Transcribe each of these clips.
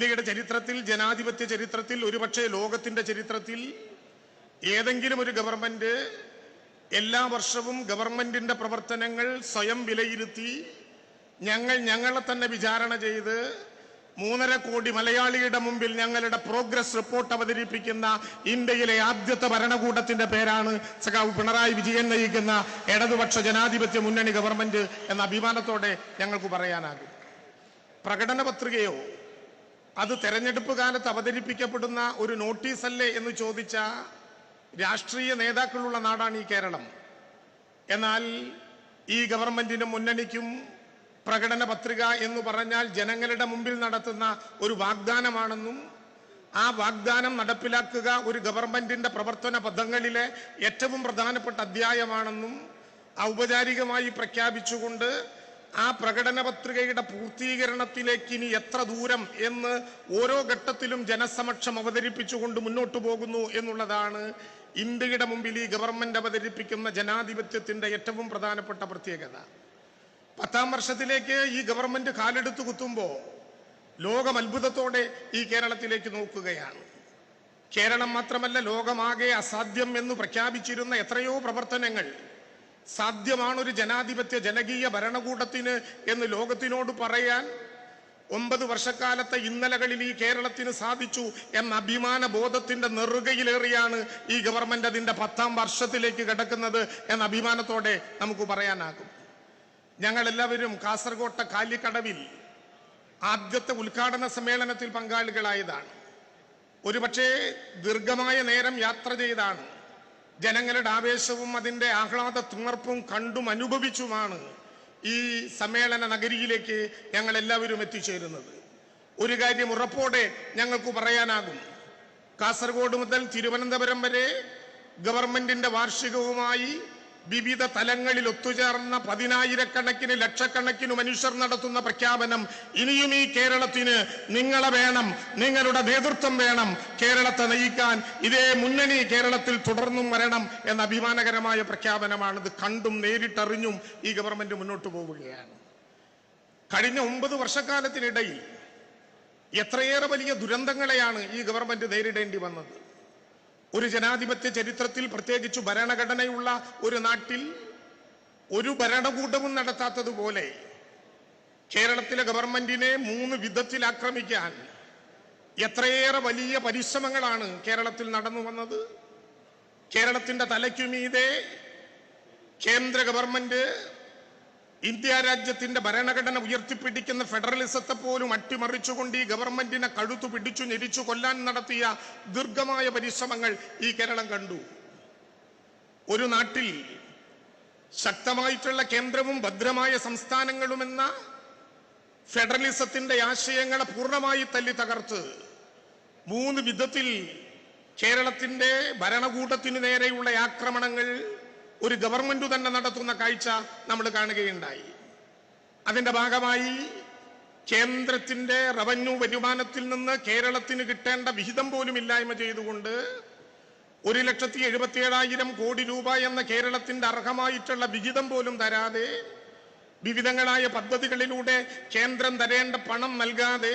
ഇന്ത്യയുടെ ചരിത്രത്തിൽ, ജനാധിപത്യ ചരിത്രത്തിൽ, ഒരുപക്ഷെ ലോകത്തിന്റെ ചരിത്രത്തിൽ ഏതെങ്കിലും ഒരു ഗവൺമെന്റ് എല്ലാ വർഷവും ഗവൺമെന്റിന്റെ പ്രവർത്തനങ്ങൾ സ്വയം വിലയിരുത്തി ഞങ്ങളെ തന്നെ വിചാരണ ചെയ്ത് 3.5 കോടി മലയാളിയുടെ മുമ്പിൽ ഞങ്ങളുടെ പ്രോഗ്രസ് റിപ്പോർട്ട് അവതരിപ്പിക്കുന്ന ഇന്ത്യയിലെ ആദ്യത്തെ ഭരണകൂടത്തിന്റെ പേരാണ് സഖാവ് പിണറായി വിജയൻ നയിക്കുന്ന ഇടതുപക്ഷ ജനാധിപത്യ മുന്നണി ഗവൺമെന്റ് എന്ന അഭിമാനത്തോടെ ഞങ്ങൾക്ക് പറയാനാകും. പ്രകടന പത്രികയോ അത് തെരഞ്ഞെടുപ്പ് കാലത്ത് അവതരിപ്പിക്കപ്പെടുന്ന ഒരു നോട്ടീസല്ലേ എന്ന് ചോദിച്ച രാഷ്ട്രീയ നേതാക്കളുള്ള നാടാണ് ഈ കേരളം. എന്നാൽ ഈ ഗവൺമെന്റിനും മുന്നണിക്കും പ്രകടന പത്രിക എന്ന് പറഞ്ഞാൽ ജനങ്ങളുടെ മുമ്പിൽ നടത്തുന്ന ഒരു വാഗ്ദാനമാണെന്നും ആ വാഗ്ദാനം നടപ്പിലാക്കുക ഒരു ഗവൺമെന്റിന്റെ പ്രവർത്തന പദങ്ങളിലെ ഏറ്റവും പ്രധാനപ്പെട്ട അധ്യായമാണെന്നും ഔപചാരികമായി പ്രഖ്യാപിച്ചുകൊണ്ട് ആ പ്രകടന പത്രികയുടെ പൂർത്തീകരണത്തിലേക്ക് ഇനി എത്ര ദൂരം എന്ന് ഓരോ ഘട്ടത്തിലും ജനസമക്ഷം അവതരിപ്പിച്ചുകൊണ്ട് മുന്നോട്ട് പോകുന്നു എന്നുള്ളതാണ് ഇന്ത്യയുടെ മുമ്പിൽ ഈ ഗവൺമെന്റ് അവതരിപ്പിക്കുന്ന ജനാധിപത്യത്തിന്റെ ഏറ്റവും പ്രധാനപ്പെട്ട പ്രത്യേകത. 10ാം വർഷത്തിലേക്ക് ഈ ഗവൺമെന്റ് കാലെടുത്തു കുത്തുമ്പോൾ ലോകം അത്ഭുതത്തോടെ ഈ കേരളത്തിലേക്ക് നോക്കുകയാണ്. കേരളം മാത്രമല്ല, ലോകമാകെ അസാധ്യം എന്ന് പ്രഖ്യാപിച്ചിരുന്ന എത്രയോ പ്രവർത്തനങ്ങൾ സാധ്യമാണ് ഒരു ജനാധിപത്യ ജനകീയ ഭരണകൂടത്തിന് എന്ന് ലോകത്തിനോട് പറയാൻ 9 വർഷക്കാലത്തെ ഇന്നലകളിൽ ഈ കേരളത്തിന് സാധിച്ചു എന്ന അഭിമാന ബോധത്തിന്റെ നെറുകയിലേറിയാണ് ഈ ഗവൺമെന്റ് അതിന്റെ 10ാം വർഷത്തിലേക്ക് കിടക്കുന്നത് എന്ന അഭിമാനത്തോടെ നമുക്ക് പറയാനാകും. ഞങ്ങളെല്ലാവരും കാസർകോട്ടെ കാലിക്കടവിൽ ആദ്യത്തെ ഉദ്ഘാടന സമ്മേളനത്തിൽ പങ്കാളികളായതാണ്. ഒരുപക്ഷെ ദീർഘമായ നേരം യാത്ര ചെയ്താണ്. ജനങ്ങളുടെ ആവേശവും അതിൻ്റെ ആഹ്ലാദ തിണർപ്പും കണ്ടും അനുഭവിച്ചുമാണ് ഈ സമ്മേളന നഗരിയിലേക്ക് ഞങ്ങൾ എല്ലാവരും എത്തിച്ചേരുന്നത്. ഒരു കാര്യം ഉറപ്പോടെ ഞങ്ങൾക്ക് പറയാനാകും, കാസർഗോഡ് മുതൽ തിരുവനന്തപുരം വരെ ഗവൺമെന്റിന്റെ വാർഷികവുമായി വിവിധ തലങ്ങളിൽ ഒത്തുചേർന്ന 10,000-കണക്കിന് ലക്ഷക്കണക്കിന് മനുഷ്യർ നടത്തുന്ന പ്രഖ്യാപനം ഇനിയും ഈ കേരളത്തിന് നിങ്ങളെ വേണം, നിങ്ങളുടെ നേതൃത്വം വേണം, കേരളത്തെ നയിക്കാൻ ഇതേ മുന്നണി കേരളത്തിൽ തുടർന്നും വരണം എന്ന അഭിമാനകരമായ പ്രഖ്യാപനമാണിത്. കണ്ടും നേരിട്ടറിഞ്ഞും ഈ ഗവൺമെന്റ് മുന്നോട്ട് പോവുകയാണ്. കഴിഞ്ഞ 9 വർഷക്കാലത്തിനിടയിൽ എത്രയേറെ വലിയ ദുരന്തങ്ങളെയാണ് ഈ ഗവൺമെന്റ് നേരിടേണ്ടി വന്നത്. ഒരു ജനാധിപത്യ ചരിത്രത്തിൽ, പ്രത്യേകിച്ച് ഭരണഘടനയുള്ള ഒരു നാട്ടിൽ ഒരു ഭരണകൂടവും നടത്താത്തതുപോലെ കേരളത്തിലെ ഗവൺമെന്റിനെ 3 വിധത്തിൽ ആക്രമിക്കാൻ എത്രയേറെ വലിയ പരിശ്രമങ്ങളാണ് കേരളത്തിൽ നടന്നു വന്നത്. കേരളത്തിന്റെ തലയ്ക്കുമീതെ കേന്ദ്ര ഗവൺമെന്റ് ഇന്ത്യ രാജ്യത്തിന്റെ ഭരണഘടന ഉയർത്തിപ്പിടിക്കുന്ന ഫെഡറലിസത്തെ പോലും അട്ടിമറിച്ചുകൊണ്ട് ഈ ഗവൺമെന്റിനെ കഴുത്തു പിടിച്ചു ഞെരിച്ചു കൊല്ലാൻ നടത്തിയ ദീർഘമായ പരിശ്രമങ്ങൾ ഈ കേരളം കണ്ടു. ഒരു നാട്ടിൽ ശക്തമായിട്ടുള്ള കേന്ദ്രവും ഭദ്രമായ സംസ്ഥാനങ്ങളുമെന്ന ഫെഡറലിസത്തിന്റെ ആശയങ്ങളെ പൂർണ്ണമായി തല്ലി തകർത്ത് 3 വിധത്തിൽ കേരളത്തിന്റെ ഭരണകൂടത്തിനു നേരെയുള്ള ആക്രമണങ്ങൾ ഒരു ഗവൺമെന്റ് തന്നെ നടത്തുന്ന കാഴ്ച നമ്മൾ കാണുകയുണ്ടായി. അതിന്റെ ഭാഗമായി കേന്ദ്രത്തിന്റെ റവന്യൂ വരുമാനത്തിൽ നിന്ന് കേരളത്തിന് കിട്ടേണ്ട വിഹിതം പോലും ഇല്ലായ്മ ചെയ്തുകൊണ്ട് 1,77,000 കോടി രൂപ എന്ന കേരളത്തിന്റെ അർഹമായിട്ടുള്ള വിഹിതം പോലും തരാതെ, വിവിധങ്ങളായ പദ്ധതികളിലൂടെ കേന്ദ്രം തരേണ്ട പണം നൽകാതെ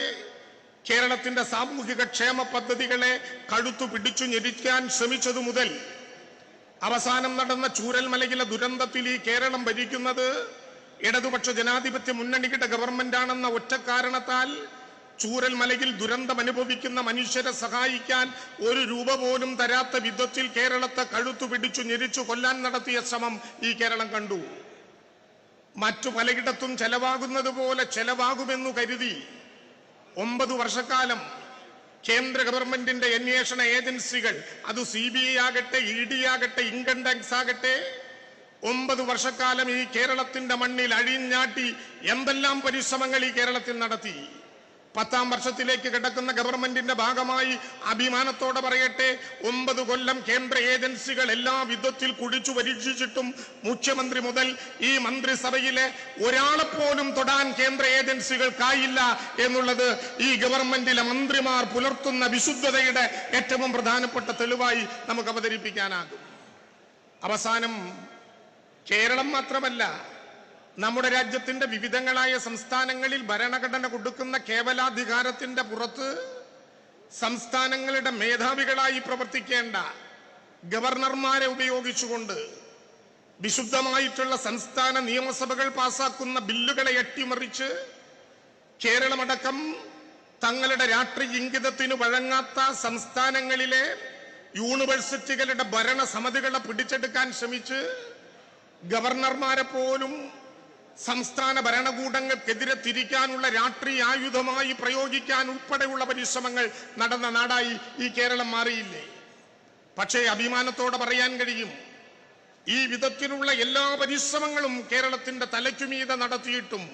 കേരളത്തിന്റെ സാമൂഹിക ക്ഷേമ പദ്ധതികളെ കഴുത്തു പിടിച്ചു ഞെരിക്കാൻ ശ്രമിച്ചതു മുതൽ അവസാനം നടന്ന ചൂരൽമലയിലെ ദുരന്തത്തിൽ ഈ കേരളം ഭരിക്കുന്നത് ഇടതുപക്ഷ ജനാധിപത്യ മുന്നണിയുടെ ഗവൺമെന്റാണെന്ന ഒറ്റ കാരണത്താൽ ചൂരൽമലയിൽ ദുരന്തം അനുഭവിക്കുന്ന മനുഷ്യരെ സഹായിക്കാൻ 1 രൂപ പോലും തരാത്ത വിധത്തിൽ കേരളത്തെ കഴുത്തു പിടിച്ചു ഞെരിച്ചു കൊല്ലാൻ നടത്തിയ ശ്രമം ഈ കേരളം കണ്ടു. മറ്റു പലയിടത്തും ചെലവാകുന്നത് പോലെ ചെലവാകുമെന്നു കരുതി 9 വർഷക്കാലം കേന്ദ്ര ഗവൺമെന്റിന്റെ അന്വേഷണ ഏജൻസികൾ, അത് CBI ആകട്ടെ, ED ആകട്ടെ, ഇൻകം ടാക്സ് ആകട്ടെ, 9 വർഷക്കാലം ഈ കേരളത്തിന്റെ മണ്ണിൽ അഴിഞ്ഞാട്ടി എന്തെല്ലാം പരിശ്രമങ്ങൾ ഈ കേരളത്തിൽ നടത്തി. 10ാം വർഷത്തിലേക്ക് കിടക്കുന്ന ഗവൺമെന്റിന്റെ ഭാഗമായി അഭിമാനത്തോടെ പറയട്ടെ, 9 കൊല്ലം കേന്ദ്ര ഏജൻസികൾ എല്ലാ വിധത്തിൽ കുടിച്ചു പരീക്ഷിച്ചിട്ടും മുഖ്യമന്ത്രി മുതൽ ഈ മന്ത്രിസഭയിലെ ഒരാളെപ്പോലും തൊടാൻ കേന്ദ്ര ഏജൻസികൾക്കായില്ല എന്നുള്ളത് ഈ ഗവൺമെന്റിലെ മന്ത്രിമാർ പുലർത്തുന്ന വിശുദ്ധതയുടെ ഏറ്റവും പ്രധാനപ്പെട്ട തെളിവായി നമുക്ക് അവതരിപ്പിക്കാനാകും. അവസാനം കേരളം മാത്രമല്ല, നമ്മുടെ രാജ്യത്തിന്റെ വിവിധങ്ങളായ സംസ്ഥാനങ്ങളിൽ ഭരണഘടന കൊടുക്കുന്ന കേവലാധികാരത്തിന്റെ പുറത്ത് സംസ്ഥാനങ്ങളുടെ മേധാവികളായി പ്രവർത്തിക്കേണ്ട ഗവർണർമാരെ ഉപയോഗിച്ചുകൊണ്ട് വിശുദ്ധമായിട്ടുള്ള സംസ്ഥാന നിയമസഭകൾ പാസാക്കുന്ന ബില്ലുകളെ അട്ടിമറിച്ച് കേരളമടക്കം തങ്ങളുടെ രാഷ്ട്രീയ ഇംഗിതത്തിന് വഴങ്ങാത്ത സംസ്ഥാനങ്ങളിലെ യൂണിവേഴ്സിറ്റികളുടെ ഭരണസമിതികളെ പിടിച്ചെടുക്കാൻ ശ്രമിച്ച് ഗവർണർമാരെ പോലും സംസ്ഥാന ഭരണകൂടങ്ങൾക്കെതിരെ തിരിക്കാനുള്ള രാഷ്ട്രീയ ആയുധമായി പ്രയോഗിക്കാൻ ഉൾപ്പെടെയുള്ള പരിശ്രമങ്ങൾ നടന്ന നാടായി ഈ കേരളം മാറിയില്ലേ? പക്ഷേ അഭിമാനത്തോടെ പറയാൻ കഴിയും, ഈ വിധത്തിലുള്ള എല്ലാ പരിശ്രമങ്ങളും കേരളത്തിന്റെ തലയ്ക്കുമീതെ നടത്തിയിട്ടും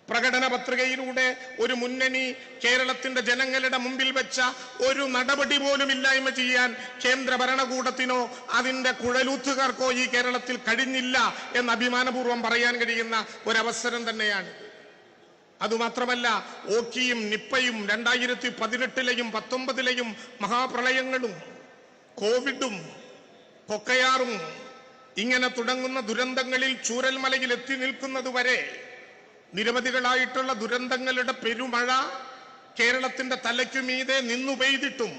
പ്രകടന പത്രികയിലൂടെ ഒരു മുന്നണി കേരളത്തിന്റെ ജനങ്ങളുടെ മുമ്പിൽ വെച്ച ഒരു നടപടി പോലും ഇല്ലായ്മ ചെയ്യാൻ കേന്ദ്ര ഭരണകൂടത്തിനോ അതിന്റെ കുഴലൂത്തുകാർക്കോ ഈ കേരളത്തിൽ കഴിഞ്ഞില്ല എന്ന് അഭിമാനപൂർവ്വം പറയാൻ കഴിയുന്ന ഒരവസരം തന്നെയാണ്. അതുമാത്രമല്ല, ഓക്കിയും നിപ്പയും 2018-ലെയും 19-ലെയും മഹാപ്രളയങ്ങളും കോവിഡും കൊക്കയാറും ഇങ്ങനെ തുടങ്ങുന്ന ദുരന്തങ്ങളിൽ ചൂരൽമലയിൽ എത്തി നിൽക്കുന്നതുവരെ നിരവധികളായിട്ടുള്ള ദുരന്തങ്ങളുടെ പെരുമഴ കേരളത്തിന്റെ തലയ്ക്കുമീതെ നിന്നു പെയ്തിട്ടും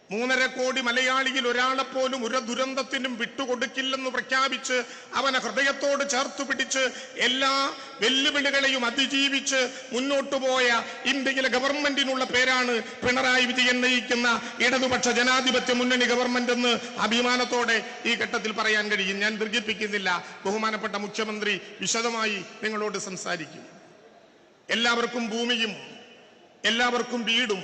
3.5 കോടി മലയാളിയിൽ ഒരാളെപ്പോലും ഒരു ദുരന്തത്തിനും വിട്ടുകൊടുക്കില്ലെന്ന് പ്രഖ്യാപിച്ച് അവനെ ഹൃദയത്തോട് ചേർത്തു പിടിച്ച് എല്ലാ വെല്ലുവിളികളെയും അതിജീവിച്ച് മുന്നോട്ടു പോയ ഇന്ത്യയിലെ ഗവൺമെന്റിനുള്ള പേരാണ് പിണറായി വിജയൻ നയിക്കുന്ന ഇടതുപക്ഷ ജനാധിപത്യ മുന്നണി ഗവൺമെന്റ് എന്ന് അഭിമാനത്തോടെ ഈ ഘട്ടത്തിൽ പറയാൻ കഴിയും. ഞാൻ ദീർഘിപ്പിക്കുന്നില്ല. ബഹുമാനപ്പെട്ട മുഖ്യമന്ത്രി വിശദമായി നിങ്ങളോട് സംസാരിക്കും. എല്ലാവർക്കും ഭൂമിയും എല്ലാവർക്കും വീടും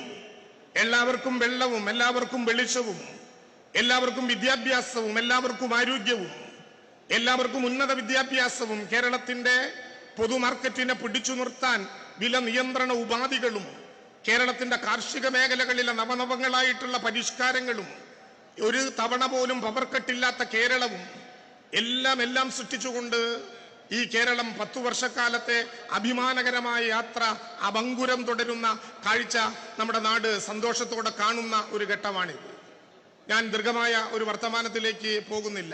എല്ലാവർക്കും വെള്ളവും എല്ലാവർക്കും വെളിച്ചവും എല്ലാവർക്കും വിദ്യാഭ്യാസവും എല്ലാവർക്കും ആരോഗ്യവും എല്ലാവർക്കും ഉന്നത വിദ്യാഭ്യാസവും കേരളത്തിന്റെ പൊതുമാർക്കറ്റിനെ പിടിച്ചു നിർത്താൻ വില നിയന്ത്രണ ഉപാധികളും കേരളത്തിന്റെ കാർഷിക മേഖലകളിലെ നവനവങ്ങളായിട്ടുള്ള പരിഷ്കാരങ്ങളും ഒരു തവണ പോലും പവർക്കെട്ടില്ലാത്ത കേരളവും എല്ലാം സൃഷ്ടിച്ചുകൊണ്ട് ഈ കേരളം 10 വർഷക്കാലത്തെ അഭിമാനകരമായ യാത്ര അഭംഗുരം തുടരുന്ന കാഴ്ച നമ്മുടെ നാട് സന്തോഷത്തോടെ കാണുന്ന ഒരു ഘട്ടമാണിത്. ഞാൻ ദീർഘമായ ഒരു വർത്തമാനത്തിലേക്ക് പോകുന്നില്ല.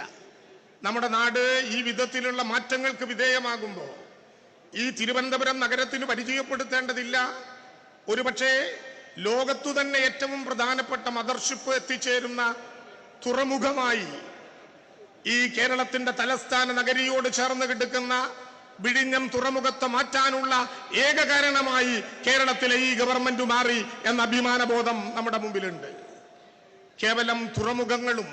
നമ്മുടെ നാട് ഈ വിധത്തിലുള്ള മാറ്റങ്ങൾക്ക് വിധേയമാകുമ്പോൾ ഈ തിരുവനന്തപുരം നഗരത്തിന് പരിചയപ്പെടുത്തേണ്ടതില്ല, ഒരുപക്ഷെ ലോകത്തു തന്നെ ഏറ്റവും പ്രധാനപ്പെട്ട മദർഷിപ്പ് എത്തിച്ചേരുന്ന തുറമുഖമായി ഈ കേരളത്തിന്റെ തലസ്ഥാന നഗരിയോട് ചേർന്ന് കിടക്കുന്ന വിഴിഞ്ഞം തുറമുഖത്തെ മാറ്റാനുള്ള ഏക കാരണമായി കേരളത്തിലെ ഈ ഗവൺമെന്റ് മാറി എന്ന അഭിമാനബോധം നമ്മുടെ മുമ്പിലുണ്ട്. കേവലം തുറമുഖങ്ങളും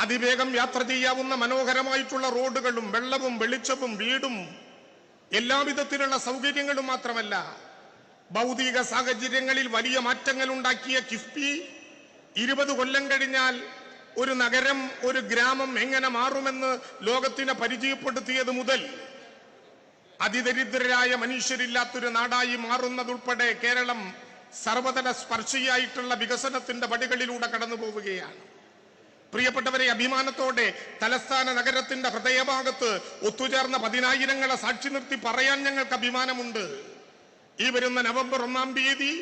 അതിവേഗം യാത്ര ചെയ്യാവുന്ന മനോഹരമായിട്ടുള്ള റോഡുകളും വെള്ളവും വെളിച്ചവും വീടും എല്ലാവിധത്തിലുള്ള സൗകര്യങ്ങളും മാത്രമല്ല, ഭൗതിക സാഹചര്യങ്ങളിൽ വലിയ മാറ്റങ്ങൾ ഉണ്ടാക്കിയ കിഫ്ബി 20 കൊല്ലം കഴിഞ്ഞാൽ ഒരു നഗരം ഒരു ഗ്രാമം എങ്ങനെ മാറുമെന്ന് ലോകത്തിനെ പരിചയപ്പെടുത്തിയത് മുതൽ അതിദരിദ്രരായ മനുഷ്യരില്ലാത്തൊരു നാടായി മാറുന്നതുൾപ്പെടെ കേരളം സർവതല സ്പർശിയായിട്ടുള്ള വികസനത്തിന്റെ പടികളിലൂടെ കടന്നു പോവുകയാണ്. പ്രിയപ്പെട്ടവരെ, അഭിമാനത്തോടെ തലസ്ഥാന നഗരത്തിന്റെ ഹൃദയഭാഗത്ത് ഒത്തുചേർന്ന 10,000-ങ്ങളെ സാക്ഷി നിർത്തി പറയാൻ ഞങ്ങൾക്ക് അഭിമാനമുണ്ട്. ഈ വരുന്ന നവംബർ 1-ാം തീയതി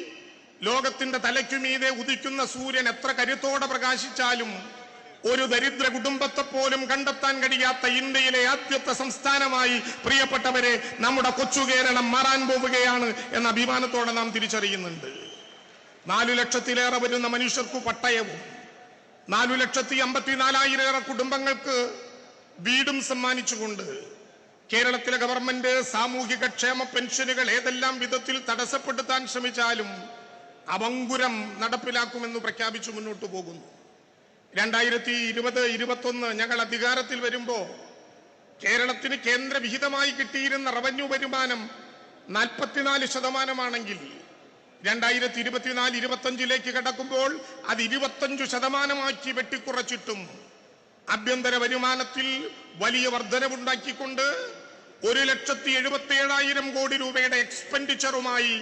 ലോകത്തിന്റെ തലയ്ക്കുമീതെ ഉദിക്കുന്ന സൂര്യൻ എത്ര കരുത്തോടെ പ്രകാശിച്ചാലും ഒരു ദരിദ്ര കുടുംബത്തെ പോലും കണ്ടെത്താൻ കഴിയാത്ത ഇന്ത്യയിലെ ആദ്യത്തെ സംസ്ഥാനമായി പ്രിയപ്പെട്ടവരെ നമ്മുടെ കൊച്ചു കേരളം മാറാൻ പോവുകയാണ് എന്ന അഭിമാനത്തോടെ നാം തിരിച്ചറിയുന്നുണ്ട്. 4 ലക്ഷത്തിലേറെ വരുന്ന മനുഷ്യർക്ക് പട്ടയവും 4,54,000 കുടുംബങ്ങൾക്ക് വീടും സമ്മാനിച്ചുകൊണ്ട് കേരളത്തിലെ ഗവൺമെന്റ് സാമൂഹിക ക്ഷേമ പെൻഷനുകൾ ഏതെല്ലാം വിധത്തിൽ തടസ്സപ്പെടുത്താൻ ശ്രമിച്ചാലും അഭംഗുരം നടപ്പിലാക്കുമെന്ന് പ്രഖ്യാപിച്ചു മുന്നോട്ട് പോകുന്നു. 2020-21 ഞങ്ങൾ അധികാരത്തിൽ വരുമ്പോൾ കേരളത്തിന് കേന്ദ്ര വിഹിതമായി കിട്ടിയിരുന്ന റവന്യൂ വരുമാനം 44%, 2024-25 കടക്കുമ്പോൾ അത് 25% വെട്ടിക്കുറച്ചിട്ടും ആഭ്യന്തര വരുമാനത്തിൽ വലിയ വർധനവുണ്ടാക്കിക്കൊണ്ട് 1,77,000 കോടി രൂപയുടെ എക്സ്പെൻഡിച്ചറുമായി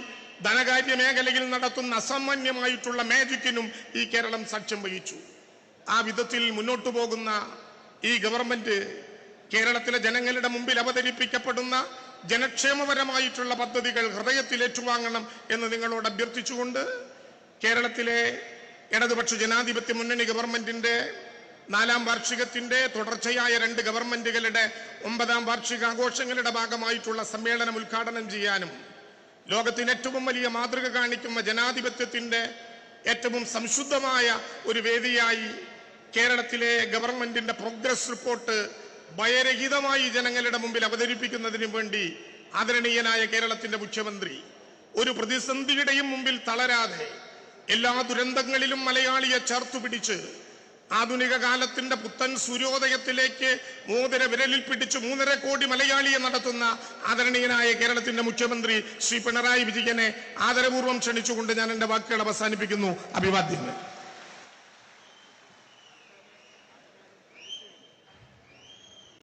ധനകാര്യ മേഖലയിൽ നടത്തുന്ന അസാമാന്യമായിട്ടുള്ള മാജിക്കിനും ഈ കേരളം സാക്ഷ്യം വഹിച്ചു. ആ വിധത്തിൽ മുന്നോട്ടു പോകുന്ന ഈ ഗവൺമെന്റ് കേരളത്തിലെ ജനങ്ങളുടെ മുമ്പിൽ അവതരിപ്പിക്കപ്പെടുന്ന ജനക്ഷേമപരമായിട്ടുള്ള പദ്ധതികൾ ഹൃദയത്തിൽ ഏറ്റുവാങ്ങണം എന്ന് നിങ്ങളോട് അഭ്യർത്ഥിച്ചുകൊണ്ട് കേരളത്തിലെ ഇടതുപക്ഷ ജനാധിപത്യ മുന്നണി ഗവൺമെന്റിന്റെ 4ാം വാർഷികത്തിന്റെ തുടർച്ചയായ 2 ഗവൺമെന്റുകളുടെ 9ാം വാർഷികാഘോഷങ്ങളുടെ ഭാഗമായിട്ടുള്ള സമ്മേളനം ഉദ്ഘാടനം ചെയ്യാനും ലോകത്തിന് ഏറ്റവും വലിയ മാതൃക കാണിക്കുന്ന ജനാധിപത്യത്തിന്റെ ഏറ്റവും സംശുദ്ധമായ ഒരു വേദിയായി കേരളത്തിലെ ഗവൺമെന്റിന്റെ പ്രോഗ്രസ് റിപ്പോർട്ട് ഭയരഹിതമായി ജനങ്ങളുടെ മുമ്പിൽ അവതരിപ്പിക്കുന്നതിന് വേണ്ടി ആദരണീയനായ കേരളത്തിന്റെ മുഖ്യമന്ത്രി ഒരു പ്രതിസന്ധിയുടെയും മുമ്പിൽ തളരാതെ എല്ലാ ദുരന്തങ്ങളിലും മലയാളിയെ ചേർത്തുപിടിച്ച് ആധുനിക കാലത്തിന്റെ പുത്തൻ സൂര്യോദയത്തിലേക്ക് മോതിര വിരലിൽ പിടിച്ച് 3.5 കോടി മലയാളിയെ നടത്തുന്ന ആദരണീയനായ കേരളത്തിന്റെ മുഖ്യമന്ത്രി ശ്രീ പിണറായി വിജയനെ ആദരപൂർവ്വം ക്ഷണിച്ചുകൊണ്ട് ഞാൻ എന്റെ വാക്കുകൾ അവസാനിപ്പിക്കുന്നു. അഭിവാദ്യങ്ങൾ.